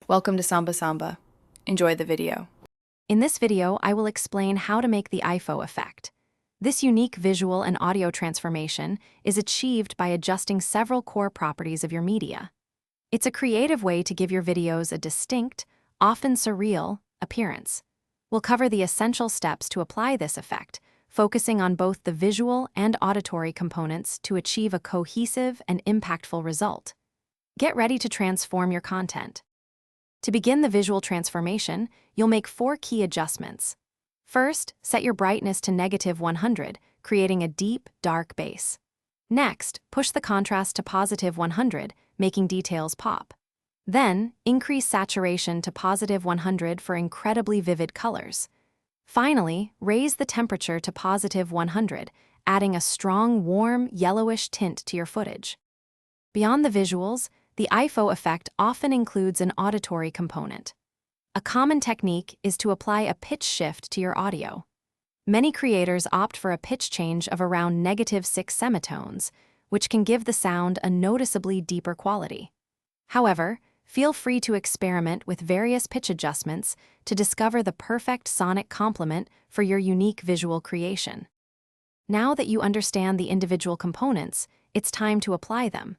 Welcome to Samba Samba. Enjoy the video. In this video, I will explain how to make the Ifoe effect. This unique visual and audio transformation is achieved by adjusting several core properties of your media. It's a creative way to give your videos a distinct, often surreal, appearance. We'll cover the essential steps to apply this effect, focusing on both the visual and auditory components to achieve a cohesive and impactful result. Get ready to transform your content. To begin the visual transformation, you'll make 4 key adjustments. First, set your brightness to -100, creating a deep, dark base. Next, push the contrast to +100, making details pop. Then, increase saturation to +100 for incredibly vivid colors. Finally, raise the temperature to +100, adding a strong, warm, yellowish tint to your footage. Beyond the visuals, the Ifoe effect often includes an auditory component. A common technique is to apply a pitch shift to your audio. Many creators opt for a pitch change of around -6 semitones, which can give the sound a noticeably deeper quality. However, feel free to experiment with various pitch adjustments to discover the perfect sonic complement for your unique visual creation. Now that you understand the individual components, it's time to apply them.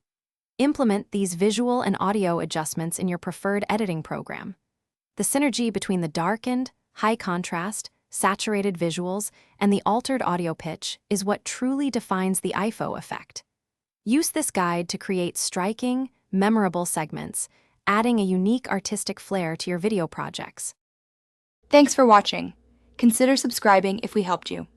Implement these visual and audio adjustments in your preferred editing program. The synergy between the darkened, high-contrast, saturated visuals and the altered audio pitch is what truly defines the Ifoe effect. Use this guide to create striking, memorable segments, adding a unique artistic flair to your video projects. Thanks for watching. Consider subscribing if we helped you.